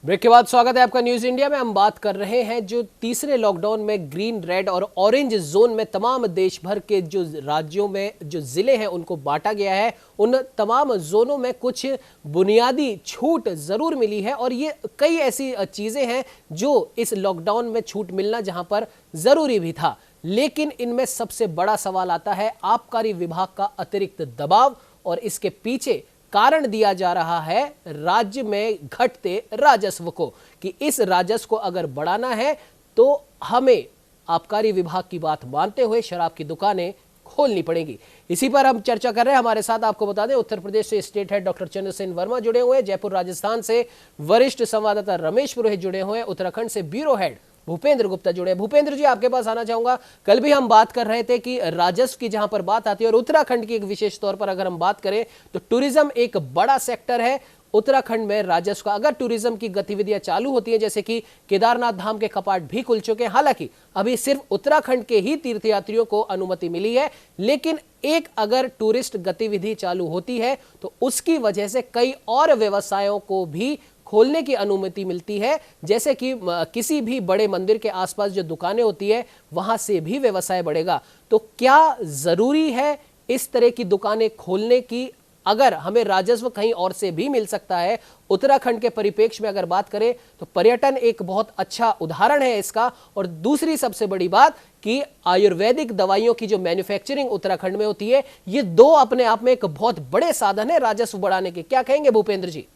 Break के बाद स्वागत है आपका न्यूज इंडिया में। हम बात कर रहे हैं जो तीसरे लॉकडाउन में ग्रीन, रेड और ऑरेंज जोन में तमाम देश भर के जो राज्यों में जो जिले हैं उनको बांटा गया है। उन तमाम जोनों में कुछ बुनियादी छूट जरूर मिली है और ये कई ऐसी चीजें हैं जो इस लॉकडाउन में छूट मिलना जहां पर जरूरी भी था। लेकिन इनमें सबसे बड़ा सवाल आता है आबकारी विभाग का अतिरिक्त दबाव, और इसके पीछे कारण दिया जा रहा है राज्य में घटते राजस्व को, कि इस राजस्व को अगर बढ़ाना है तो हमें आबकारी विभाग की बात मानते हुए शराब की दुकानें खोलनी पड़ेगी। इसी पर हम चर्चा कर रहे हैं। हमारे साथ आपको बता दें उत्तर प्रदेश से state head doctor Chandrasen Verma जुड़े हुए हैं, जयपुर राजस्थान से वरिष्ठ संवाददाता रमेश पुरोहित जुड़े हुए हैं, उत्तराखंड से ब्यूरो हेड भूपेंद्र गुप्ता जुड़े। भूपेंद्र जी, आपके पास आना चाहूंगा। कल भी हम बात कर रहे थे कि राजस्व की जहां पर बात आती है और उत्तराखंड की एक विशेष तौर पर अगर हम बात करें तो टूरिज्म एक बड़ा सेक्टर है उत्तराखंड में राजस्व का। अगर टूरिज्म की गतिविधियां चालू होती हैं, जैसे कि केदारनाथ धाम के कपाट भी खुल चुके हैं, हालांकि अभी सिर्फ उत्तराखंड के ही तीर्थयात्रियों को अनुमति मिली है, लेकिन एक अगर टूरिस्ट गतिविधि चालू होती है तो उसकी वजह से कई और व्यवसायों को भी खोलने की अनुमति मिलती है। जैसे कि किसी भी बड़े मंदिर के आसपास जो दुकानें होती है वहां से भी व्यवसाय बढ़ेगा। तो क्या जरूरी है इस तरह की दुकानें खोलने की? अगर हमें राजस्व कहीं और से भी मिल सकता है, उत्तराखंड के परिप्रेक्ष्य में अगर बात करें तो पर्यटन एक बहुत अच्छा उदाहरण है इसका। और दूसरी सबसे बड़ी बात कि आयुर्वेदिक दवाइयों की जो मैन्युफैक्चरिंग उत्तराखंड में होती है, ये दो अपने आप में एक बहुत बड़े साधन है राजस्व बढ़ाने के। क्या कहेंगे भूपेंद्र जी?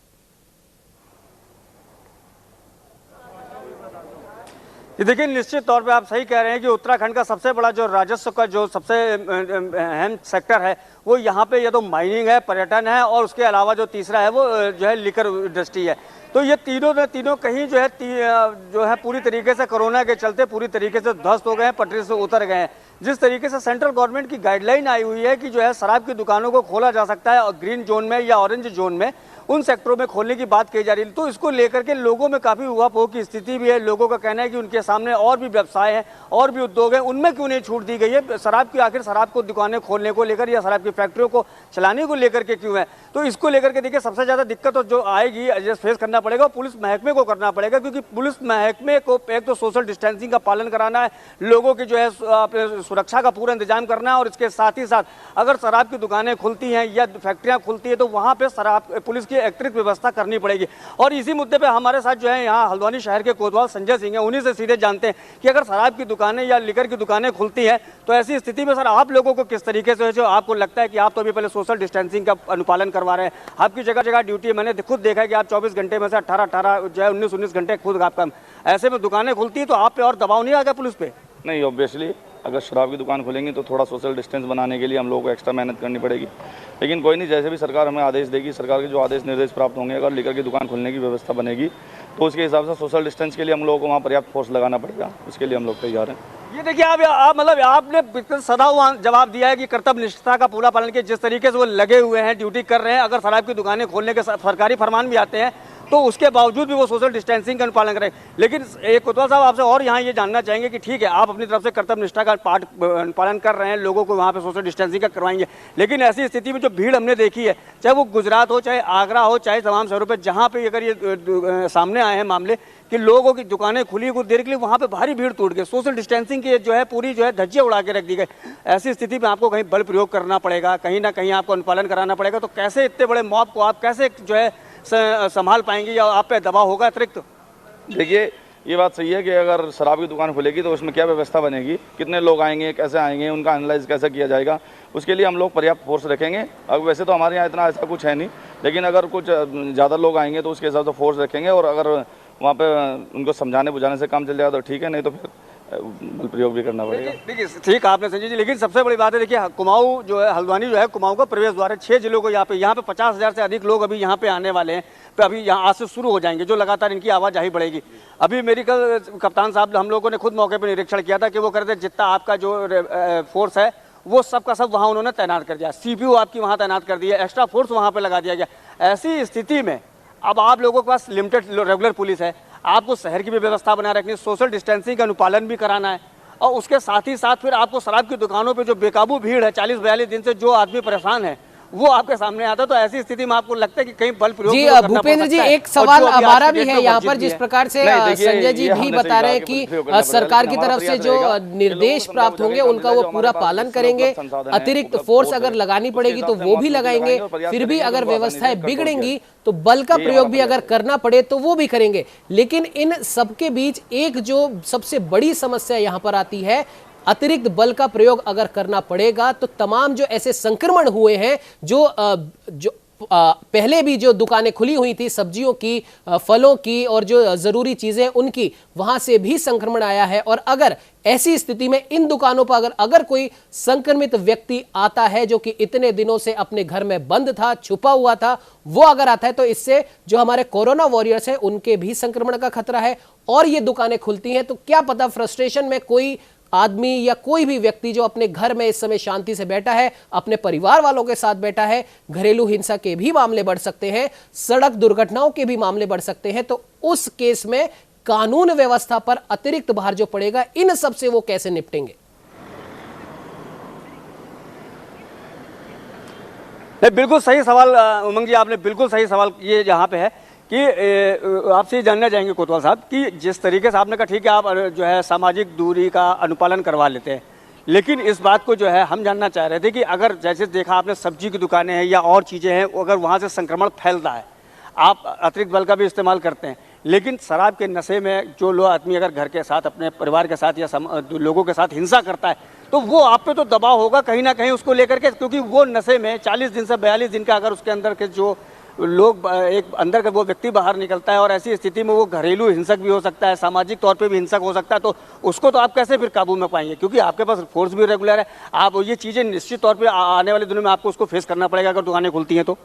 ये देखिए, निश्चित तौर पे आप सही कह रहे हैं कि उत्तराखंड का सबसे बड़ा जो राजस्व का जो सबसे अहम सेक्टर है वो यहाँ पे ये तो माइनिंग है, पर्यटन है, और उसके अलावा जो तीसरा है वो जो है लिकर इंडस्ट्री है। तो ये तीनों कहीं जो है पूरी तरीके से कोरोना के चलते पूरी तरीके से ध्वस्त हो गए हैं, पटरी से उतर गए हैं। जिस तरीके से सेंट्रल गवर्नमेंट की गाइडलाइन आई हुई है कि जो है शराब की दुकानों को खोला जा सकता है और ग्रीन जोन में या ऑरेंज जोन में उन सेक्टरों में खोलने की बात की जा रही है, तो इसको लेकर के लोगों में काफ़ी उहापोह की स्थिति भी है। लोगों का कहना है कि उनके सामने और भी व्यवसाय हैं, और भी उद्योग हैं, उनमें क्यों नहीं छूट दी गई है? शराब की आखिर शराब को दुकानें खोलने को लेकर या शराब की फैक्ट्रियों को चलाने को लेकर के क्यों है? तो इसको लेकर के देखिए, सबसे ज़्यादा दिक्कत जो आएगी, जो फेस करना पड़ेगा, पुलिस महकमे को करना पड़ेगा, क्योंकि पुलिस महकमे को एक तो सोशल डिस्टेंसिंग का पालन कराना है, लोगों की जो है अपने सुरक्षा का पूरा इंतजाम करना है, और इसके साथ ही साथ अगर शराब की दुकानें खुलती हैं या फैक्ट्रियाँ खुलती है तो वहाँ पर शराब पुलिस की अतिरिक्त व्यवस्था करनी पड़ेगी। और इसी मुद्दे पे हमारे साथ जो है यहाँ हल्द्वानी शहर के कोतवाल संजय सिंह है, उन्हीं से सीधे जानते हैं कि अगर शराब की दुकानें या लिकर की दुकानें खुलती हैं तो ऐसी स्थिति में सर आप लोगों को किस तरीके से जो आपको लगता है कि आप तो अभी पहले सोशल डिस्टेंसिंग का अनुपालन करवा रहे हैं, आपकी जगह जगह ड्यूटी है, मैंने खुद देखा है कि आप 24 घंटे में से 18 जो है 19 घंटे खुद आपका, ऐसे में दुकानें खुलती है तो आप पे और दबाव नहीं आ गया पुलिस पे? नहीं, ऑब्वियसली अगर शराब की दुकान खोलेंगे तो थोड़ा सोशल डिस्टेंस बनाने के लिए हम लोगों को एक्स्ट्रा मेहनत करनी पड़ेगी, लेकिन कोई नहीं, जैसे भी सरकार हमें आदेश देगी, सरकार के जो आदेश निर्देश प्राप्त होंगे, अगर लेकर की दुकान खोलने की व्यवस्था बनेगी तो उसके हिसाब से सोशल डिस्टेंस के लिए हम लोगों को वहाँ पर्याप्त फोर्स लगाना पड़ेगा। उसके लिए हम लोग तैयार हैं। ये देखिए, आप मतलब आपने सदा जवाब दिया है कि कर्तव्य निष्ठा का पूरा पालन किया, जिस तरीके से वो लगे हुए हैं, ड्यूटी कर रहे हैं। अगर शराब की दुकानें खोलने के सरकारी फरमान भी आते हैं तो उसके बावजूद भी वो सोशल डिस्टेंसिंग का अनुपालन करें। लेकिन कोतवाल साहब, आपसे और यहाँ ये जानना चाहेंगे कि ठीक है, आप अपनी तरफ से कर्तव्य निष्ठा का पालन कर रहे हैं, लोगों को वहाँ पे सोशल डिस्टेंसिंग का करवाएंगे, लेकिन ऐसी स्थिति में जो भीड़ हमने देखी है, चाहे वो गुजरात हो, चाहे आगरा हो, चाहे तमाम शहरों पर जहाँ पे अगर ये सामने आए हैं मामले कि लोगों की दुकानें खुली कुछ देर के लिए, वहाँ पे भारी भीड़ टूट गई, सोशल डिस्टेंसिंग की जो है पूरी जो है धज्जियाँ उड़ा के रख दी गई। ऐसी स्थिति में आपको कहीं बल प्रयोग करना पड़ेगा, कहीं ना कहीं आपको अनुपालन कराना पड़ेगा। तो कैसे इतने बड़े मॉब को आप कैसे जो है संभाल पाएंगे, या आप पे दबाव होगा अतिरिक्त? देखिए, ये बात सही है कि अगर शराब की दुकान खुलेगी तो उसमें क्या व्यवस्था बनेगी, कितने लोग आएंगे, कैसे आएंगे, उनका एनालाइज कैसे किया जाएगा, उसके लिए हम लोग पर्याप्त फोर्स रखेंगे। अब वैसे तो हमारे यहाँ इतना ऐसा कुछ है नहीं, लेकिन अगर कुछ ज़्यादा लोग आएंगे तो उसके हिसाब से फोर्स रखेंगे, और अगर वहाँ पे उनको समझाने बुझाने से काम चल जाएगा तो ठीक है, नहीं तो फिर बल प्रयोग भी करना पड़ेगा। देखिए, ठीक आपने संजय जी, लेकिन सबसे बड़ी बात है, देखिए कुमाऊं जो है, हल्द्वानी जो है, कुमाऊं का प्रवेश द्वार है। 6 जिलों को यहाँ पे 50,000 से अधिक लोग अभी यहाँ पे आने वाले हैं। तो अभी यहाँ आज से शुरू हो जाएंगे, जो लगातार इनकी आवाजाही बढ़ेगी। अभी मेरी कल कप्तान साहब हम लोगों ने खुद मौके पर निरीक्षण किया था कि वो कहते जितना आपका जो फोर्स है वो सब का सब वहाँ उन्होंने तैनात कर दिया, CPU आपकी वहाँ तैनात कर दिया, एक्स्ट्रा फोर्स वहाँ पर लगा दिया गया। ऐसी स्थिति में अब आप लोगों के पास लिमिटेड रेगुलर पुलिस है, आपको शहर की भी व्यवस्था बनाए रखनी, सोशल डिस्टेंसिंग का अनुपालन भी कराना है, और उसके साथ ही साथ फिर आपको शराब की दुकानों पे जो बेकाबू भीड़ है, 40-42 दिन से जो आदमी परेशान है, वो आपके सामने आता है। तो ऐसी स्थिति में आपको लगता है कि कहीं बल प्रयोग जी करना भूपेंद्र पड़ जी, सकता है। एक सवाल और जो अभी हमारा आज की भी डेट है में यहाँ वर्जित पर, भी जिस है। प्रकार से नहीं, देखिए, संजय जी ये भी हमने बता सही रहे हैं कहा कि कि प्रयोग करना सरकार पड़ेगा, की लेकिन तरफ से हमारा जो प्रयास रहेगा निर्देश कि लोगों को प्राप्त होंगे समझाया उनका वो जाए, पूरा हमारे पालन पास करेंगे। उपलब्ध संसाधन है, अतिरिक्त उपलब्ध फोर्स फोर्स अगर है, लगानी उसके पड़ेगी तो हिसाब से वो हम भी आसानी से लगाएंगे, लगाएंगे और प्रयास फिर भी करेंगे अगर कि उनको व्यवस्थाएं आसानी से कंट्रोल बिगड़ेंगी किया तो बल का ये प्रयोग हमारा भी प्रयास अगर है। करना पड़े तो वो भी करेंगे। लेकिन इन सबके बीच एक जो सबसे बड़ी समस्या यहाँ पर आती है, अतिरिक्त बल का प्रयोग अगर करना पड़ेगा तो तमाम जो ऐसे संक्रमण हुए हैं, जो पहले भी जो दुकानें खुली हुई थी सब्जियों की, फलों की और जो जरूरी चीजें उनकी, वहां से भी संक्रमण आया है। और अगर ऐसी स्थिति में इन दुकानों पर अगर कोई संक्रमित व्यक्ति आता है जो कि इतने दिनों से अपने घर में बंद था, छुपा हुआ था, वो अगर आता है तो इससे जो हमारे कोरोना वॉरियर्स हैं उनके भी संक्रमण का खतरा है। और ये दुकानें खुलती हैं तो क्या पता फ्रस्ट्रेशन में कोई आदमी या कोई भी व्यक्ति जो अपने घर में इस समय शांति से बैठा है, अपने परिवार वालों के साथ बैठा है, घरेलू हिंसा के भी मामले बढ़ सकते हैं, सड़क दुर्घटनाओं के भी मामले बढ़ सकते हैं। तो उस केस में कानून व्यवस्था पर अतिरिक्त भार जो पड़ेगा, इन सब से वो कैसे निपटेंगे? बिल्कुल सही सवाल उमंग जी, आपने बिल्कुल सही सवाल ये यहाँ पे है कि आपसे जानना चाहेंगे कोतवाल साहब कि जिस तरीके से आपने कहा ठीक है आप जो है सामाजिक दूरी का अनुपालन करवा लेते हैं, लेकिन इस बात को जो है हम जानना चाह रहे थे कि अगर जैसे देखा आपने सब्जी की दुकानें हैं या और चीज़ें हैं, अगर वहाँ से संक्रमण फैलता है, आप अतिरिक्त बल का भी इस्तेमाल करते हैं, लेकिन शराब के नशे में जो लोग आदमी अगर घर के साथ अपने परिवार के साथ या लोगों के साथ हिंसा करता है तो वो आप पे तो दबाव होगा कहीं ना कहीं उसको लेकर के, क्योंकि वो नशे में 40 दिन से 42 दिन का अगर उसके अंदर के जो लोग एक अंदर का वो व्यक्ति बाहर निकलता है और ऐसी स्थिति में वो घरेलू हिंसक भी हो सकता है, सामाजिक तौर पे भी हिंसक हो सकता है, तो उसको तो आप कैसे फिर काबू में पाएंगे? क्योंकि आपके पास फोर्स भी रेगुलर है। आप ये चीज़ें निश्चित तौर पे आने वाले दिनों में आपको उसको फेस करना पड़ेगा अगर दुकानें खुलती हैं तो।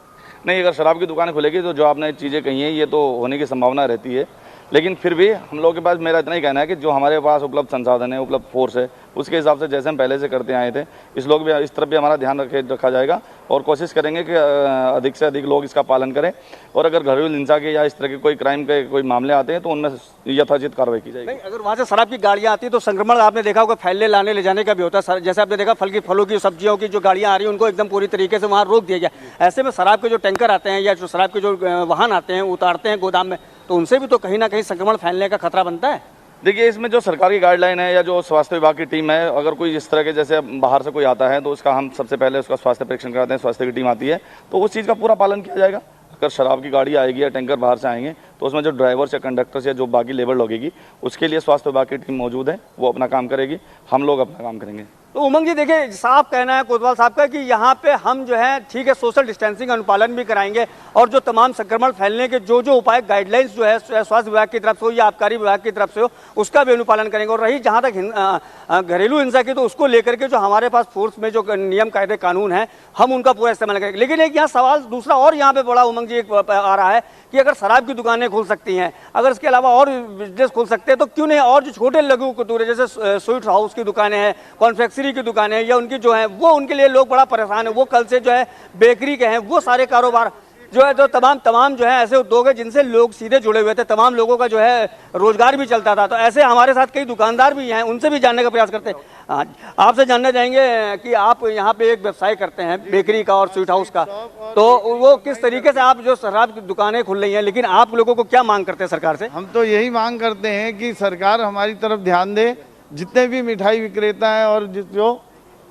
नहीं, अगर शराब की दुकान खुलेगी तो जो आपने चीज़ें कही हैं ये तो होने की संभावना रहती है, लेकिन फिर भी हम लोगों के पास मेरा इतना ही कहना है कि जो हमारे पास उपलब्ध संसाधन है, उपलब्ध फोर्स है, उसके हिसाब से जैसे हम पहले से करते आए थे इस लोग भी इस तरफ भी हमारा ध्यान रखा जाएगा और कोशिश करेंगे कि अधिक से अधिक लोग इसका पालन करें। और अगर घरेलू हिंसा के या इस तरह के कोई क्राइम के कोई मामले आते हैं तो उनमें यथोचित कार्रवाई की जाएगी। नहीं, अगर वहाँ से शराब की गाड़ियाँ आती है तो संक्रमण आपने देखा होगा फैलने लाने ले जाने का भी होता है। जैसे आपने देखा फलों की सब्जियों की जो गाड़ियाँ आ रही हैं उनको एकदम पूरी तरीके से वहाँ रोक दिया गया। ऐसे में शराब के जो टैंकर आते हैं या जो शराब के जो वाहन आते हैं उतारते हैं गोदाम में, तो उनसे भी तो कहीं ना कहीं संक्रमण फैलने का खतरा बनता है। देखिए, इसमें जो सरकार की गाइडलाइन है या जो स्वास्थ्य विभाग की टीम है, अगर कोई इस तरह के जैसे बाहर से कोई आता है तो उसका हम सबसे पहले उसका स्वास्थ्य परीक्षण कराते हैं, स्वास्थ्य की टीम आती है तो उस चीज़ का पूरा पालन किया जाएगा। अगर शराब की गाड़ी आएगी या टैंकर बाहर से आएंगे तो उसमें जो ड्राइवर्स या कंडक्टर्स या जो बाकी लेबर लगेगी उसके लिए स्वास्थ्य विभाग की टीम मौजूद है, वो अपना काम करेगी, हम लोग अपना काम करेंगे। तो उमंग जी देखिए, साफ कहना है कोतवाल साहब का कि यहाँ पे हम जो है ठीक है सोशल डिस्टेंसिंग अनुपालन भी कराएंगे और जो तमाम संक्रमण फैलने के जो जो उपाय गाइडलाइंस जो है स्वास्थ्य विभाग की तरफ से हो या आबकारी विभाग की तरफ से हो उसका भी अनुपालन करेंगे। और रही जहाँ तक घरेलू हिंसा की, तो उसको लेकर के जो हमारे पास फोर्स में जो नियम कायदे कानून है हम उनका पूरा इस्तेमाल करेंगे। लेकिन एक यहाँ सवाल दूसरा और यहाँ पे बड़ा उमंग जी एक आ रहा है कि अगर शराब की दुकानें खुल सकती हैं, अगर इसके अलावा और बिजनेस खुल सकते हैं तो क्यों नहीं और जो छोटे लघु कुटीर जैसे स्वीट हाउस की दुकानें हैं, कॉन्फेक्शनरी की दुकानें हैं या उनकी जो है वो उनके लिए लोग बड़ा परेशान है। वो कल से जो है बेकरी के हैं, वो सारे कारोबार जो है जो तमाम जो है ऐसे उद्योग है जिनसे लोग सीधे जुड़े हुए थे, तमाम लोगों का जो है रोजगार भी चलता था। तो ऐसे हमारे साथ कई दुकानदार भी हैं, उनसे भी जानने का प्रयास करते हैं। आपसे जानना चाहेंगे कि आप यहाँ पे एक व्यवसाय करते हैं बेकरी का और स्वीट हाउस का, तो वो किस तरीके से आप जो शराब की दुकानें खुल रही हैं, लेकिन आप लोगों को क्या मांग करते हैं सरकार से? हम तो यही मांग करते हैं कि सरकार हमारी तरफ ध्यान दे, जितने भी मिठाई विक्रेता हैं और जो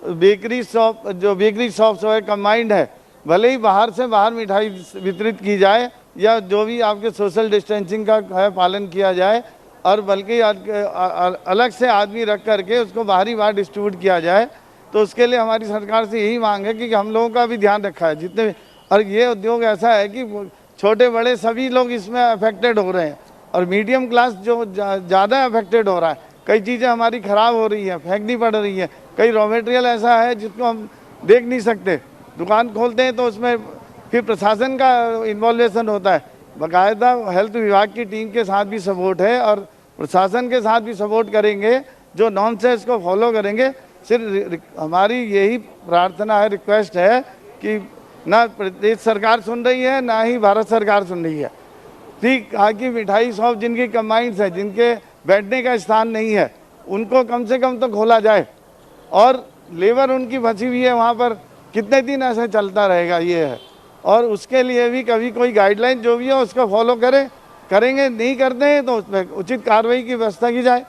बेकरी शॉप्स है कंबाइंड है, भले ही बाहर से बाहर मिठाई वितरित की जाए या जो भी आपके सोशल डिस्टेंसिंग का है पालन किया जाए, और बल्कि अलग से आदमी रख करके उसको बाहरी बाहर डिस्ट्रीब्यूट किया जाए। तो उसके लिए हमारी सरकार से यही मांग है कि हम लोगों का भी ध्यान रखा है जितने भी, और ये उद्योग ऐसा है कि छोटे बड़े सभी लोग इसमें अफेक्टेड हो रहे हैं और मीडियम क्लास जो ज़्यादा अफेक्टेड हो रहा है। कई चीज़ें हमारी ख़राब हो रही हैं, फेंकनी पड़ रही है, कई रॉ मटेरियल ऐसा है जिसको हम देख नहीं सकते। दुकान खोलते हैं तो उसमें फिर प्रशासन का इन्वॉल्वेशन होता है, बाकायदा हेल्थ विभाग की टीम के साथ भी सपोर्ट है और प्रशासन के साथ भी सपोर्ट करेंगे, जो नॉर्म्स है इसको फॉलो करेंगे। सिर्फ हमारी यही प्रार्थना है, रिक्वेस्ट है कि ना प्रदेश सरकार सुन रही है ना ही भारत सरकार सुन रही है। ठीक है कि मिठाई शॉप जिनकी कंबाइंड्स है, जिनके बैठने का स्थान नहीं है, उनको कम से कम तो खोला जाए और लेबर उनकी फंसी हुई है वहाँ पर, कितने दिन ऐसे चलता रहेगा, ये है। और उसके लिए भी कभी कोई गाइडलाइन जो भी है उसका फॉलो करेंगे, नहीं करते हैं तो उसमें उचित कार्रवाई की व्यवस्था की जाए।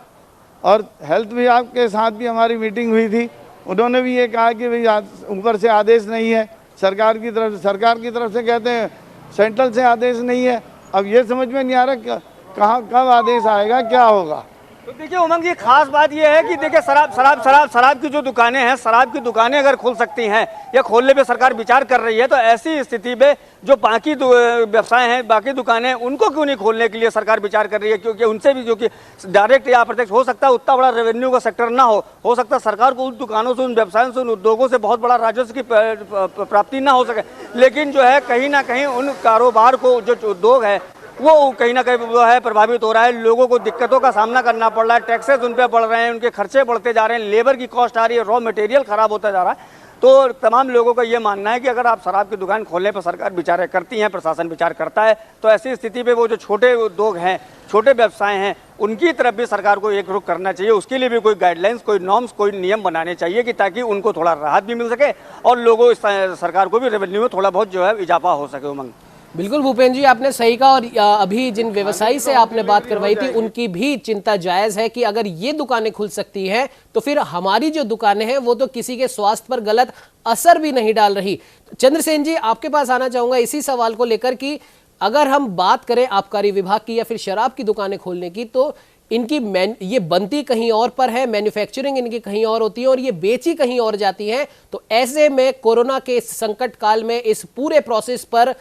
और हेल्थ विभाग के साथ भी हमारी मीटिंग हुई थी, उन्होंने भी ये कहा कि भाई ऊपर से आदेश नहीं है सरकार की तरफ से कहते हैं सेंट्रल से आदेश नहीं है। अब ये समझ में नहीं आ रहा कहाँ कब आदेश आएगा, क्या होगा। तो देखिए उमंग जी, खास बात यह है कि देखिए शराब की जो दुकानें हैं, शराब की दुकानें अगर खुल सकती हैं या खोलने पे सरकार विचार कर रही है, तो ऐसी स्थिति में जो बाकी व्यवसाय हैं, बाकी दुकानें, उनको क्यों नहीं खोलने के लिए सरकार विचार कर रही है? क्योंकि उनसे भी जो कि डायरेक्ट या अप्रत्यक्ष हो सकता है उतना बड़ा रेवेन्यू का सेक्टर ना हो सकता है सरकार को उन दुकानों से, उन व्यवसायों से, उन उद्योगों से बहुत बड़ा राजस्व की प्राप्ति ना हो सके, लेकिन जो है कहीं ना कहीं उन कारोबार को, जो उद्योग है वो कहीं ना कहीं वो है प्रभावित हो रहा है। लोगों को दिक्कतों का सामना करना पड़ रहा है, टैक्सेस उन पे बढ़ रहे हैं, उनके खर्चे बढ़ते जा रहे हैं, लेबर की कॉस्ट आ रही है, रॉ मटेरियल खराब होता जा रहा है। तो तमाम लोगों का ये मानना है कि अगर आप शराब की दुकान खोलने पर सरकार विचार करती है, प्रशासन विचार करता है, तो ऐसी स्थिति में वो जो छोटे उद्योग हैं, छोटे व्यवसाय हैं, उनकी तरफ भी सरकार को एक रुख करना चाहिए। उसके लिए भी कोई गाइडलाइंस, कोई नॉर्म्स, कोई नियम बनाने चाहिए कि ताकि उनको थोड़ा राहत भी मिल सके और लोगों सरकार को भी रेवेन्यू में थोड़ा बहुत जो है इजाफा हो सके। उमंग, बिल्कुल भूपेंद्र जी, आपने सही कहा। और अभी जिन व्यवसायी से आपने बात करवाई थी उनकी भी चिंता जायज है कि अगर ये दुकानें खुल सकती हैं तो फिर हमारी जो दुकानें हैं वो तो किसी के स्वास्थ्य पर गलत असर भी नहीं डाल रही। चंद्रसेन जी, आपके पास आना चाहूंगा इसी सवाल को लेकर कि अगर हम बात करें आबकारी विभाग की या फिर शराब की दुकानें खोलने की, तो इनकी ये बनती कहीं और पर है, मैन्युफैक्चरिंग इनकी कहीं और होती है और ये बेची कहीं और जाती है। तो ऐसे में कोरोना के इस संकट काल में इस पूरे प्रोसेस पर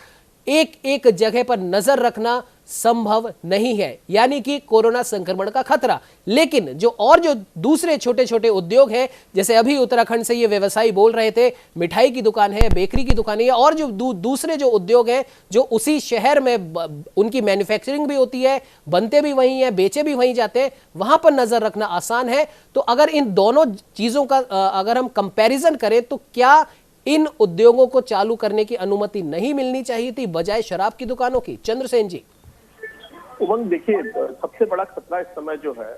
एक एक जगह पर नजर रखना संभव नहीं है, यानी कि कोरोना संक्रमण का खतरा। लेकिन जो दूसरे छोटे छोटे उद्योग हैं, जैसे अभी उत्तराखंड से ये व्यवसायी बोल रहे थे, मिठाई की दुकान है, बेकरी की दुकान है, और जो दूसरे जो उद्योग हैं जो उसी शहर में उनकी मैन्युफैक्चरिंग भी होती है, बनते भी वहीं हैं, बेचे भी वहीं जाते हैं, वहां पर नजर रखना आसान है। तो अगर इन दोनों चीजों का अगर हम कंपैरिजन करें तो क्या इन उद्योगों को चालू करने की अनुमति नहीं मिलनी चाहिए थी बजाय शराब की दुकानों की? चंद्रसेन जी। उमंग, देखिए सबसे बड़ा खतरा इस समय जो है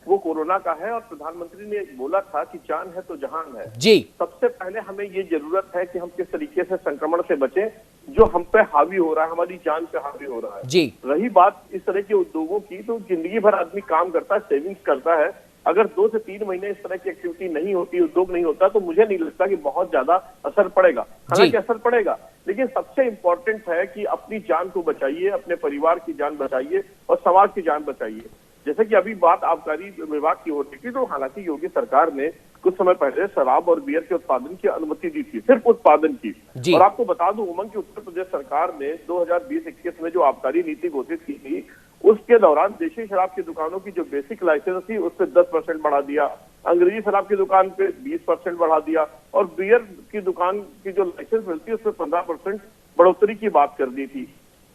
वो कोरोना का है और प्रधानमंत्री ने बोला था कि जान है तो जहान है जी। सबसे पहले हमें ये जरूरत है कि हम किस तरीके से संक्रमण से बचें जो हम पे हावी हो रहा है, हमारी जान पे हावी हो रहा है जी। रही बात इस तरह के उद्योगों की, तो जिंदगी भर आदमी काम करता है, सेविंग्स करता है। अगर 2 से 3 महीने इस तरह की एक्टिविटी नहीं होती, उद्योग नहीं होता, तो मुझे नहीं लगता कि बहुत ज्यादा असर पड़ेगा। हालांकि असर पड़ेगा, लेकिन सबसे इम्पोर्टेंट है कि अपनी जान को बचाइए, अपने परिवार की जान बचाइए और समाज की जान बचाइए। जैसे कि अभी बात आबकारी विभाग की हो रही थी, तो हालांकि योगी सरकार ने कुछ समय पहले शराब और बियर के उत्पादन की अनुमति दी थी, सिर्फ उत्पादन की। और आपको बता दूं उमंग की उत्तर प्रदेश सरकार ने 2020-21 में जो आबकारी नीति घोषित की थी, उसके दौरान देशी शराब की दुकानों की जो बेसिक लाइसेंस थी उस पर 10% बढ़ा दिया, अंग्रेजी शराब की दुकान पे 20% बढ़ा दिया और बियर की दुकान की जो लाइसेंस मिलती है उस पर 15% बढ़ोतरी की बात कर दी थी।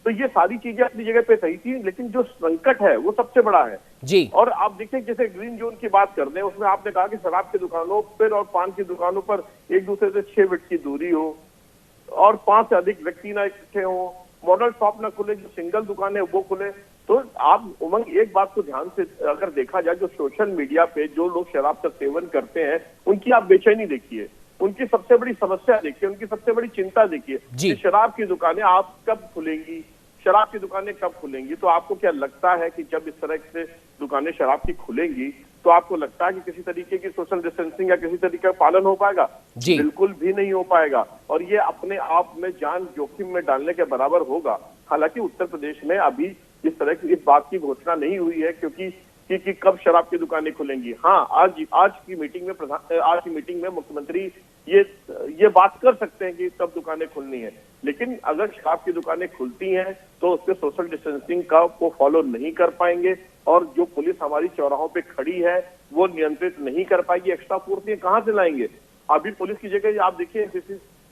तो ये सारी चीजें अपनी जगह पे सही थी, लेकिन जो संकट है वो सबसे बड़ा है जी। और आप देखिए जैसे ग्रीन जोन की बात कर रहे हैं, उसमें आपने कहा कि शराब की दुकानों पर और पान की दुकानों पर एक दूसरे से 6 फीट की दूरी हो और 5 से अधिक व्यक्ति ना इकट्ठे हो, मॉडल शॉप ना खुले, जो सिंगल दुकान है वो खुले। तो आप उमंग एक बात को ध्यान से अगर देखा जाए, जो सोशल मीडिया पे जो लोग शराब का सेवन करते हैं उनकी आप बेचैनी देखिए, उनकी सबसे बड़ी समस्या देखिए, उनकी सबसे बड़ी चिंता देखिए कि शराब की दुकानें आप कब खुलेंगी, शराब की दुकानें कब खुलेंगी। तो आपको क्या लगता है कि जब इस तरह से दुकानें शराब की खुलेंगी तो आपको लगता है कि किसी तरीके की सोशल डिस्टेंसिंग या किसी तरीके का पालन हो पाएगा? बिल्कुल भी नहीं हो पाएगा और ये अपने आप में जान जोखिम में डालने के बराबर होगा। हालांकि उत्तर प्रदेश में अभी इस तरह की इस बात की घोषणा नहीं हुई है क्योंकि कब शराब की दुकानें खुलेंगी। हाँ, आज की मीटिंग में मुख्यमंत्री ये बात कर सकते हैं कि कब दुकानें खुलनी है, लेकिन अगर शराब की दुकानें खुलती हैं तो उसके सोशल डिस्टेंसिंग का वो फॉलो नहीं कर पाएंगे और जो पुलिस हमारी चौराहों पे खड़ी है वो नियंत्रित नहीं कर पाएगी। एक्स्ट्रा फोर्स कहाँ से लाएंगे? अभी पुलिस की जगह आप देखिए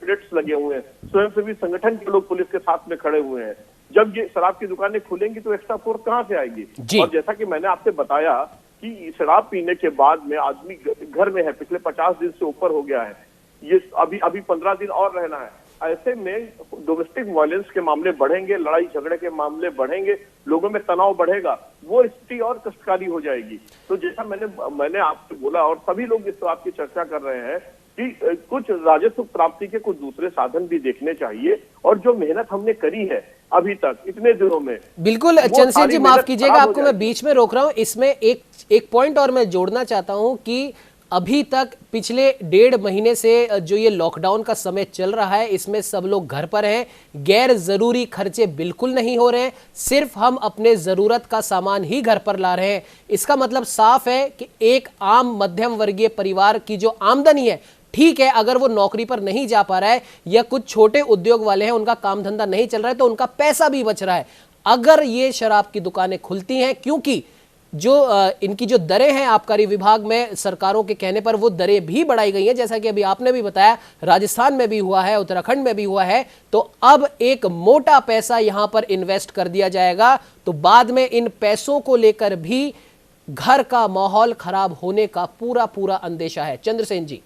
कैडेट्स लगे हुए हैं, स्वयंसेवी संगठन के लोग पुलिस के साथ में खड़े हुए हैं। जब ये शराब की दुकानें खुलेंगी तो एक्स्ट्रा फोर्स कहाँ से आएगी? और जैसा कि मैंने आपसे बताया कि शराब पीने के बाद में आदमी घर में है, पिछले 50 दिन से ऊपर हो गया है, ये अभी 15 दिन और रहना है। ऐसे में डोमेस्टिक वायलेंस के मामले बढ़ेंगे, लड़ाई झगड़े के मामले बढ़ेंगे, लोगों में तनाव बढ़ेगा, वो स्थिति और कष्टकारी हो जाएगी। तो जैसा मैंने आपसे बोला और सभी लोग इस बात की चर्चा कर रहे हैं कि कुछ राजस्व प्राप्ति के कुछ दूसरे साधन भी देखने चाहिए। और जो मेहनत हमने करी है अभी तक इतने दिनों में, बिल्कुल चंद्रसेन जी, माफ कीजिएगा आपको मैं बीच में रोक रहा हूं। इसमें एक पॉइंट और मैं जोड़ना चाहता हूं कि अभी तक पिछले 1.5 महीने से जो ये लॉकडाउन का समय चल रहा है, इसमें सब लोग घर पर हैं, गैर जरूरी खर्चे बिल्कुल नहीं हो रहे हैं, सिर्फ हम अपने जरूरत का सामान ही घर पर ला रहे हैं। इसका मतलब साफ है कि एक आम मध्यम वर्गीय परिवार की जो आमदनी है, ठीक है, अगर वो नौकरी पर नहीं जा पा रहा है या कुछ छोटे उद्योग वाले हैं उनका काम धंधा नहीं चल रहा है, तो उनका पैसा भी बच रहा है। अगर ये शराब की दुकानें खुलती हैं, क्योंकि जो इनकी जो दरें हैं आबकारी विभाग में सरकारों के कहने पर वो दरें भी बढ़ाई गई हैं, जैसा कि अभी आपने भी बताया, राजस्थान में भी हुआ है, उत्तराखंड में भी हुआ है, तो अब एक मोटा पैसा यहां पर इन्वेस्ट कर दिया जाएगा, तो बाद में इन पैसों को लेकर भी घर का माहौल खराब होने का पूरा अंदेशा है। चंद्रसेन जी।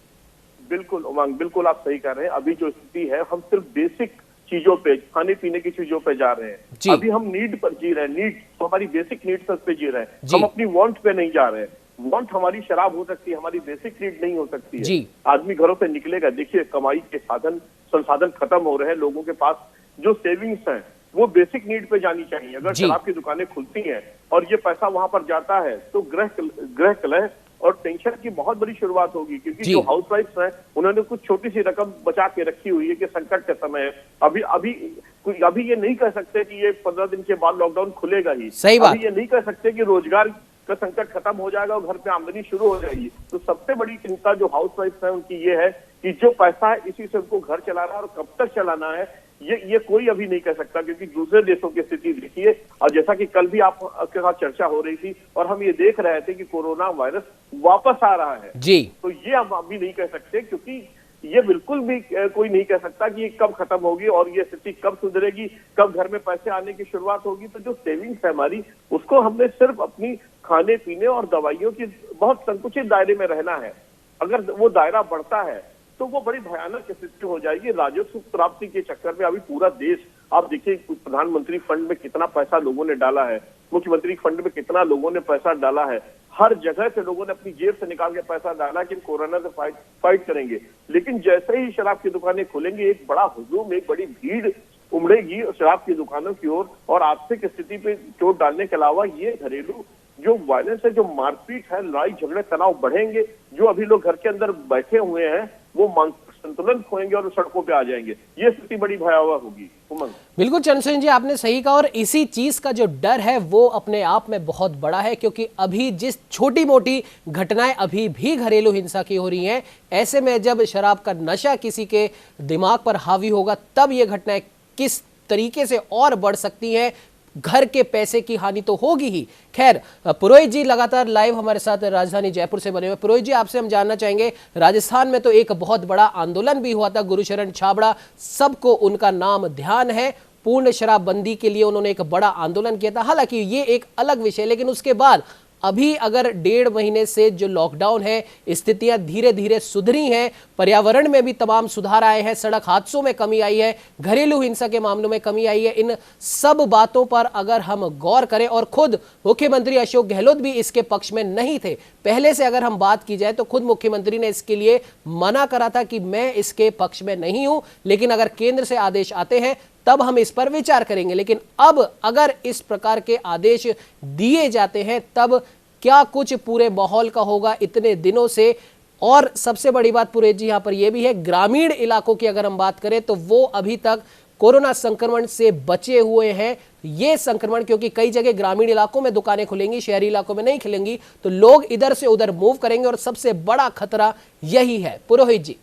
बिल्कुल उमंग, बिल्कुल आप सही कह रहे हैं। अभी जो स्थिति है, हम सिर्फ बेसिक चीजों पे, खाने पीने की चीजों पे जा रहे हैं। अभी हम नीड पर जी रहे हैं, नीड तो हमारी बेसिक नीड्स पे जी रहे हैं, हम अपनी वांट पे नहीं जा रहे हैं। वांट हमारी शराब हो सकती है, हमारी बेसिक नीड नहीं हो सकती है। आदमी घरों से निकलेगा, देखिए कमाई के संसाधन खत्म हो रहे हैं, लोगों के पास जो सेविंग्स हैं वो बेसिक नीड पे जानी चाहिए। अगर शराब की दुकानें खुलती हैं और ये पैसा वहां पर जाता है तो गृह कलह और टेंशन की बहुत बड़ी शुरुआत होगी, क्योंकि जो हाउसवाइफ्स हैं उन्होंने कुछ छोटी सी रकम बचा के रखी हुई है कि संकट का समय है। अभी ये नहीं कह सकते कि ये 15 दिन के बाद लॉकडाउन खुलेगा ही। सही बात। अभी ये नहीं कह सकते कि रोजगार का संकट खत्म हो जाएगा और घर पे आमदनी शुरू हो जाएगी। तो सबसे बड़ी चिंता जो हाउसवाइफ्स है उनकी ये है कि जो पैसा है इसी से उनको घर चलाना है, और कब तक चलाना है ये कोई अभी नहीं कह सकता, क्योंकि दूसरे देशों की स्थिति देखिए। और जैसा कि कल भी आपके साथ चर्चा हो रही थी और हम ये देख रहे थे कि कोरोना वायरस वापस आ रहा है जी, तो ये हम अभी नहीं कह सकते, क्योंकि ये बिल्कुल भी कोई नहीं कह सकता कि ये कब खत्म होगी और ये स्थिति कब सुधरेगी, कब घर में पैसे आने की शुरुआत होगी। तो जो सेविंग्स है हमारी, उसको हमने सिर्फ अपनी खाने पीने और दवाइयों की बहुत संकुचित दायरे में रहना है। अगर वो दायरा बढ़ता है तो वो बड़ी भयानक स्थिति हो जाएगी। राजस्व प्राप्ति के चक्कर में अभी पूरा देश, आप देखिए प्रधानमंत्री फंड में कितना पैसा लोगों ने डाला है, मुख्यमंत्री फंड में कितना लोगों ने पैसा डाला है, हर जगह से लोगों ने अपनी जेब से निकाल के पैसा डाला कि कोरोना से फाइट करेंगे। लेकिन जैसे ही शराब की दुकानें खुलेंगी, एक बड़ा हुजूम, एक बड़ी भीड़ उमड़ेगी शराब की दुकानों की ओर, और आर्थिक स्थिति पे चोट डालने के अलावा ये घरेलू जो वायलेंस है, जो मारपीट है, लड़ाई झगड़े तनाव बढ़ेंगे। जो अभी लोग घर के अंदर बैठे हुए हैं वो मानसिक संतुलन खोएंगे और सड़कों पे आ जाएंगे। ये स्थिति बड़ी भयावह होगी। उमंग, बिल्कुल चंद्रसेन जी, आपने सही कहा, और इसी चीज का जो डर है वो अपने आप में बहुत बड़ा है, क्योंकि अभी जिस छोटी मोटी घटनाएं अभी भी घरेलू हिंसा की हो रही हैं, ऐसे में जब शराब का नशा किसी के दिमाग पर हावी होगा तब ये घटनाएं किस तरीके से और बढ़ सकती हैं। घर के पैसे की हानि तो होगी ही। खैर, पुरोहित जी लगातार लाइव हमारे साथ राजधानी जयपुर से बने हुए। पुरोहित जी, आपसे हम जानना चाहेंगे, राजस्थान में तो एक बहुत बड़ा आंदोलन भी हुआ था, गुरुशरण छाबड़ा, सबको उनका नाम ध्यान है, पूर्ण शराबबंदी के लिए उन्होंने एक बड़ा आंदोलन किया था। हालांकि ये एक अलग विषय, लेकिन उसके बाद अभी अगर 1.5 महीने से जो लॉकडाउन है, स्थितियां धीरे धीरे सुधरी हैं, पर्यावरण में भी तमाम सुधार आए हैं, सड़क हादसों में कमी आई है, घरेलू हिंसा के मामलों में कमी आई है। इन सब बातों पर अगर हम गौर करें, और खुद मुख्यमंत्री अशोक गहलोत भी इसके पक्ष में नहीं थे, पहले से अगर हम बात की जाए तो खुद मुख्यमंत्री ने इसके लिए मना करा था कि मैं इसके पक्ष में नहीं हूं, लेकिन अगर केंद्र से आदेश आते हैं तब हम इस पर विचार करेंगे। लेकिन अब अगर इस प्रकार के आदेश दिए जाते हैं तब क्या कुछ पूरे माहौल का होगा इतने दिनों से। और सबसे बड़ी बात पुरोहित जी यहां पर यह भी है, ग्रामीण इलाकों की अगर हम बात करें तो वो अभी तक कोरोना संक्रमण से बचे हुए हैं। ये संक्रमण, क्योंकि कई जगह ग्रामीण इलाकों में दुकानें खुलेंगी, शहरी इलाकों में नहीं खुलेंगी, तो लोग इधर से उधर मूव करेंगे, और सबसे बड़ा खतरा यही है। पुरोहित जी।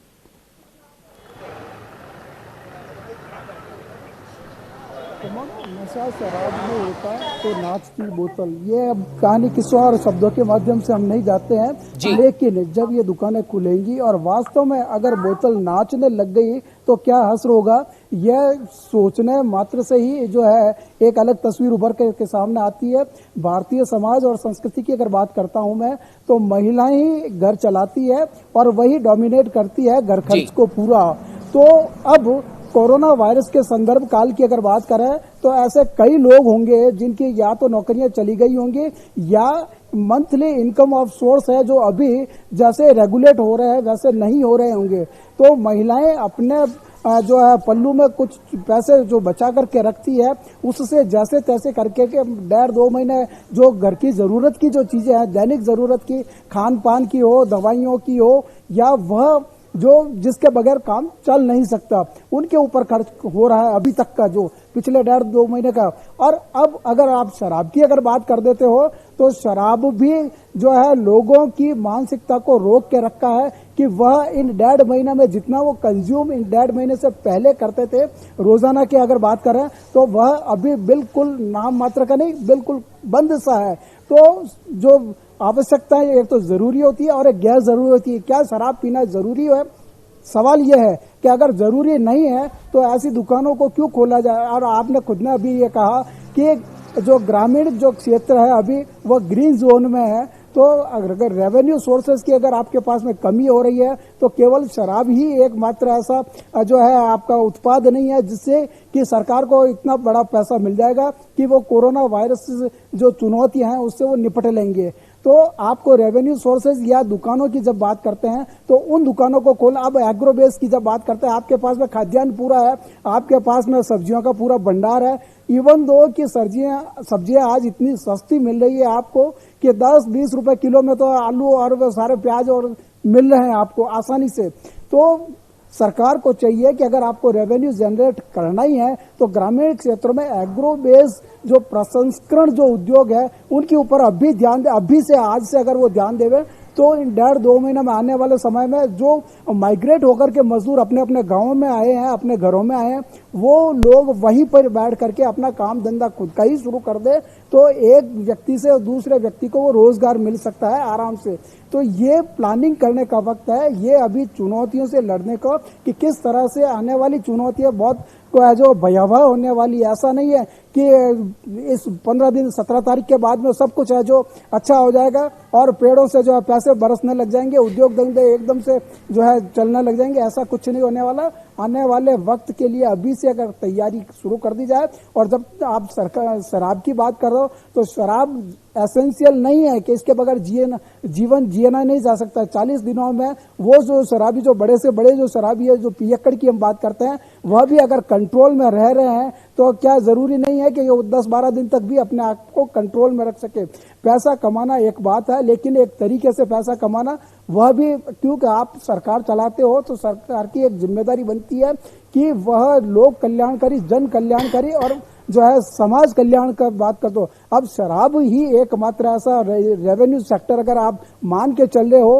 नशा शराब में होता तो नाचती बोतल, ये अब कहानी किसी और शब्दों के माध्यम से हम नहीं जाते हैं, लेकिन जब ये दुकानें खुलेंगी और वास्तव में अगर बोतल नाचने लग गई तो क्या हश्र होगा, यह सोचने मात्र से ही जो है एक अलग तस्वीर उभर के सामने आती है। भारतीय समाज और संस्कृति की अगर बात करता हूं मैं, तो महिलाएं ही घर चलाती है और वही डोमिनेट करती है घर खर्च को पूरा। तो अब कोरोना वायरस के संदर्भ काल की अगर बात करें तो ऐसे कई लोग होंगे जिनकी या तो नौकरियां चली गई होंगी या मंथली इनकम ऑफ सोर्स है जो अभी जैसे रेगुलेट हो रहे हैं वैसे नहीं हो रहे होंगे। तो महिलाएं अपने जो है पल्लू में कुछ पैसे जो बचा करके रखती है उससे जैसे तैसे करके के 1.5-2 महीने जो घर की जरूरत की जो चीजें हैं दैनिक जरूरत की खान पान की हो दवाइयों की हो या वह जो जिसके बगैर काम चल नहीं सकता उनके ऊपर खर्च हो रहा है अभी तक का जो पिछले 1.5-2 महीने का। और अब अगर आप शराब की अगर बात कर देते हो तो शराब भी जो है लोगों की मानसिकता को रोक के रखा है कि वह इन 1.5 महीने में जितना वो कंज्यूम इन 1.5 महीने से पहले करते थे रोजाना की अगर बात करें तो वह अभी बिल्कुल नाम मात्र का नहीं बिल्कुल बंद सा है। तो जो आवश्यकताएं एक तो जरूरी होती है और एक गैर जरूरी होती है। क्या शराब पीना जरूरी है? सवाल यह है कि अगर जरूरी नहीं है तो ऐसी दुकानों को क्यों खोला जाए। और आपने खुद ने अभी ये कहा कि जो ग्रामीण जो क्षेत्र है अभी वह ग्रीन जोन में है तो अगर रेवेन्यू सोर्सेज की अगर आपके पास में कमी हो रही है तो केवल शराब ही एकमात्र ऐसा जो है आपका उत्पाद नहीं है जिससे कि सरकार को इतना बड़ा पैसा मिल जाएगा कि वो कोरोना वायरस जो चुनौतियां हैं उससे वो निपट लेंगे। तो आपको रेवेन्यू सोर्सेज या दुकानों की जब बात करते हैं तो उन दुकानों को खोलना। अब एग्रो बेस की जब बात करते हैं आपके पास में खाद्यान्न पूरा है आपके पास में सब्जियों का पूरा भंडार है। इवन दो कि सब्जियां आज इतनी सस्ती मिल रही है आपको कि 10-20 रुपए किलो में तो आलू और वो सारे प्याज और मिल रहे हैं आपको आसानी से। तो सरकार को चाहिए कि अगर आपको रेवेन्यू जनरेट करना ही है तो ग्रामीण क्षेत्रों में एग्रो बेस जो प्रसंस्करण जो उद्योग है उनके ऊपर अभी ध्यान दे। अभी से आज से अगर वो ध्यान देवे तो इन 1.5-2 महीने में आने वाले समय में जो माइग्रेट होकर के मजदूर अपने अपने गांवों में आए हैं अपने घरों में आए हैं वो लोग वहीं पर बैठ करके अपना काम धंधा खुद का ही शुरू कर दे तो एक व्यक्ति से दूसरे व्यक्ति को वो रोजगार मिल सकता है आराम से। तो ये प्लानिंग करने का वक्त है। ये अभी चुनौतियों से लड़ने का कि किस तरह से आने वाली चुनौतियां बहुत जो भयावह होने वाली। ऐसा नहीं है कि इस 15 दिन 17 तारीख के बाद में सब कुछ है जो अच्छा हो जाएगा और पेड़ों से जो है पैसे बरसने लग जाएंगे उद्योग धंधे एकदम से जो है चलने लग जाएंगे। ऐसा कुछ नहीं होने वाला। आने वाले वक्त के लिए अभी से अगर तैयारी शुरू कर दी जाए। और जब आप शराब की बात कर रहे हो तो शराब एसेंशियल नहीं है कि इसके बगैर जीवन जिया नहीं जा सकता। 40 दिनों में वो जो शराबी जो बड़े से बड़े जो शराबी है जो पियक्कड़ की हम बात करते हैं वह भी अगर कंट्रोल में रह रहे हैं तो क्या जरूरी नहीं है कि वो 10-12 दिन तक भी अपने आप को कंट्रोल में रख सके। पैसा कमाना एक बात है लेकिन एक तरीके से पैसा कमाना वह भी क्योंकि आप सरकार चलाते हो तो सरकार की एक जिम्मेदारी बनती है कि वह लोक कल्याणकारी जन कल्याणकारी और जो है समाज कल्याण का बात कर दो। अब शराब ही एकमात्र ऐसा रेवेन्यू सेक्टर अगर आप मान के चल रहे हो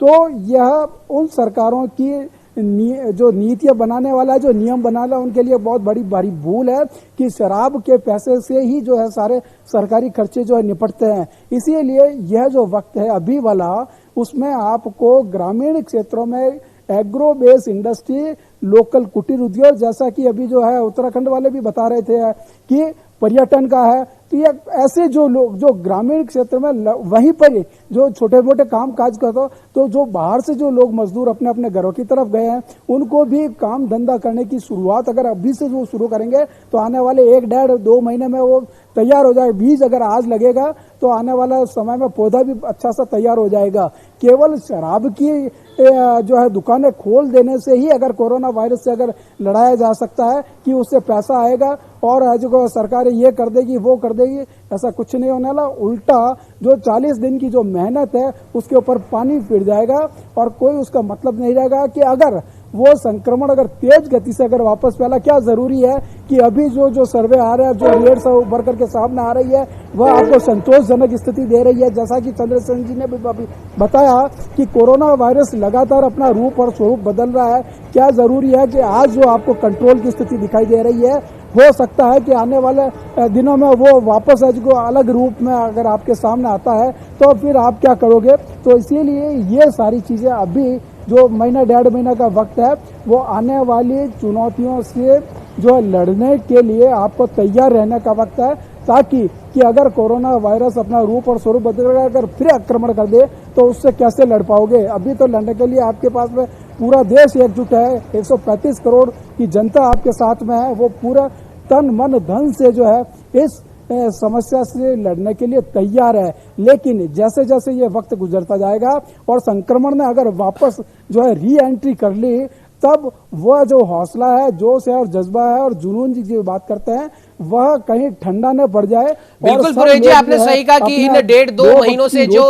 तो यह उन सरकारों की जो नीतियां बनाने वाला है जो नियम बनाना उनके लिए बहुत बड़ी भारी भूल है कि शराब के पैसे से ही जो है सारे सरकारी खर्चे जो है निपटते हैं। इसीलिए यह जो वक्त है अभी वाला उसमें आपको ग्रामीण क्षेत्रों में एग्रो बेस इंडस्ट्री लोकल कुटीर उद्योग जैसा कि अभी जो है उत्तराखंड वाले भी बता रहे थे कि पर्यटन का है तो ये ऐसे जो लोग जो ग्रामीण क्षेत्र में वहीं पर जो छोटे मोटे काम काज करते तो जो बाहर से जो लोग मजदूर अपने अपने घरों की तरफ गए हैं उनको भी काम धंधा करने की शुरुआत अगर अभी से वो शुरू करेंगे तो आने वाले 1-1.5-2 महीने में वो तैयार हो जाए। बीज अगर आज लगेगा तो आने वाला समय में पौधा भी अच्छा सा तैयार हो जाएगा। केवल शराब की जो है दुकानें खोल देने से ही अगर कोरोना वायरस से अगर लड़ाया जा सकता है कि उससे पैसा आएगा और जो सरकार ये कर देगी वो कर देगी, ऐसा कुछ नहीं होने वाला। उल्टा जो 40 दिन की जो मेहनत है उसके ऊपर पानी फिर जाएगा और कोई उसका मतलब नहीं रहेगा कि अगर वो संक्रमण अगर तेज गति से अगर वापस फैला। क्या जरूरी है कि अभी जो सर्वे आ रहा है जो रेट्स उभर करके सामने आ रही है वह आपको संतोषजनक स्थिति दे रही है। जैसा कि चंद्रसेन जी ने भी बताया कि कोरोना वायरस लगातार अपना रूप और स्वरूप बदल रहा है। क्या जरूरी है कि आज जो आपको कंट्रोल की स्थिति दिखाई दे रही है हो सकता है कि आने वाले दिनों में वो वापस को अलग रूप में अगर आपके सामने आता है तो फिर आप क्या करोगे। तो इसीलिए ये सारी चीजें अभी जो महीना 1.5 महीना का वक्त है वो आने वाली चुनौतियों से जो लड़ने के लिए आपको तैयार रहने का वक्त है ताकि कि अगर कोरोना वायरस अपना रूप और स्वरूप बदल अगर फिर आक्रमण कर दे तो उससे कैसे लड़ पाओगे। अभी तो लड़ने के लिए आपके पास में पूरा देश एकजुट है, 135 करोड़ की जनता आपके साथ में है, वो पूरा तन मन धन से जो है इस समस्या से लड़ने के लिए तैयार है। लेकिन जैसे जैसे ये वक्त गुजरता जाएगा और संक्रमण ने अगर वापस जो है री एंट्री कर ली, तब वह जो हौसला है, जोश है और जज्बा है और जुनून जी बात करते हैं, वह कहीं ठंडा न पड़ जाए। बिल्कुल पुरोहित जी, आपने सही कहा कि इन 1.5-2 महीनों से जो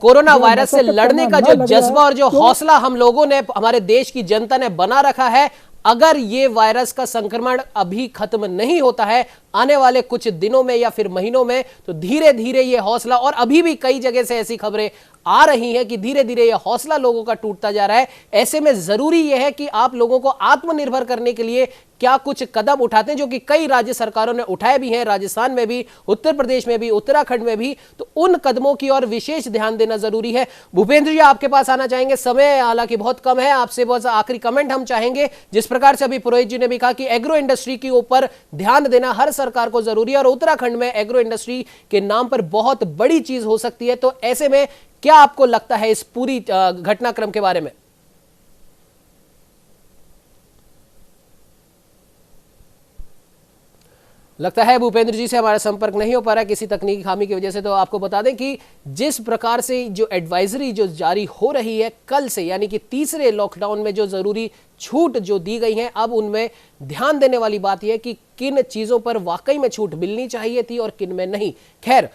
कोरोना वायरस से लड़ने का जो जज्बा और जो हौसला हम लोगों ने, हमारे देश की जनता ने बना रखा है, अगर ये वायरस का संक्रमण अभी खत्म नहीं होता है आने वाले कुछ दिनों में या फिर महीनों में, तो धीरे धीरे ये हौसला, और अभी भी कई जगह से ऐसी खबरें आ रही हैं कि धीरे धीरे ये हौसला लोगों का टूटता जा रहा है। ऐसे में जरूरी यह है कि आप लोगों को आत्मनिर्भर करने के लिए क्या कुछ कदम उठाते हैं, जो कि कई राज्य सरकारों ने उठाए भी हैं, राजस्थान में भी, उत्तर प्रदेश में भी, उत्तराखंड में भी, तो उन कदमों की ओर विशेष ध्यान देना जरूरी है। भूपेंद्र जी, आपके पास आना चाहेंगे, समय हालांकि बहुत कम है, आपसे बहुत आखिरी कमेंट हम चाहेंगे। जिस प्रकार से अभी पुरोहित जी ने भी कहा कि एग्रो इंडस्ट्री के ऊपर ध्यान देना हर सरकार को जरूरी है और उत्तराखंड में एग्रो इंडस्ट्री के नाम पर बहुत बड़ी चीज हो सकती है, तो ऐसे में क्या आपको लगता है इस पूरी घटनाक्रम के बारे में? लगता है भूपेंद्र जी से हमारा संपर्क नहीं हो पा रहा है किसी तकनीकी खामी की वजह से। तो आपको बता दें कि जिस प्रकार से जो एडवाइजरी जो जारी हो रही है कल से, यानी कि तीसरे लॉकडाउन में जो जरूरी छूट जो दी गई है, अब उनमें ध्यान देने वाली बात यह है कि किन चीजों पर वाकई में छूट मिलनी चाहिए थी और किन में नहीं। खैर,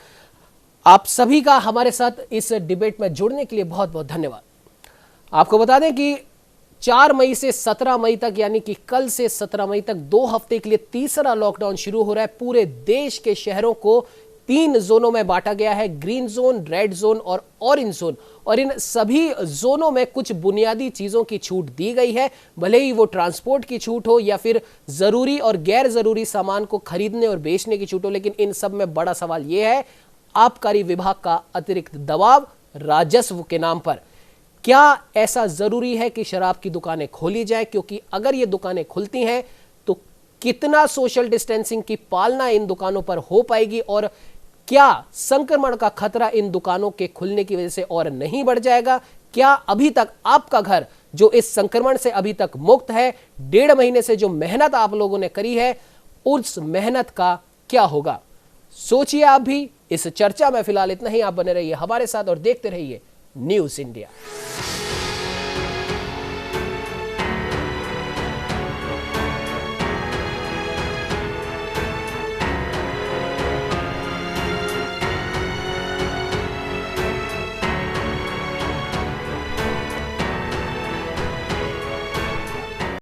आप सभी का हमारे साथ इस डिबेट में जुड़ने के लिए बहुत बहुत धन्यवाद। आपको बता दें कि 4 मई से 17 मई तक, यानी कि कल से 17 मई तक 2 हफ्ते के लिए तीसरा लॉकडाउन शुरू हो रहा है। पूरे देश के शहरों को 3 जोनों में बांटा गया है, ग्रीन जोन, रेड जोन और ऑरेंज जोन, और इन सभी जोनों में कुछ बुनियादी चीजों की छूट दी गई है, भले ही वो ट्रांसपोर्ट की छूट हो या फिर जरूरी और गैर जरूरी सामान को खरीदने और बेचने की छूट हो। लेकिन इन सब में बड़ा सवाल यह है, आबकारी विभाग का अतिरिक्त दबाव राजस्व के नाम पर। क्या ऐसा जरूरी है कि शराब की दुकानें खोली जाए? क्योंकि अगर ये दुकानें खुलती हैं तो कितना सोशल डिस्टेंसिंग की पालना इन दुकानों पर हो पाएगी, और क्या संक्रमण का खतरा इन दुकानों के खुलने की वजह से और नहीं बढ़ जाएगा? क्या अभी तक आपका घर जो इस संक्रमण से अभी तक मुक्त है, 1.5 महीने से जो मेहनत आप लोगों ने करी है, उस मेहनत का क्या होगा? सोचिए आप भी। इस चर्चा में फिलहाल इतना ही। आप बने रहिए हमारे साथ और देखते रहिए न्यूज़ इंडिया।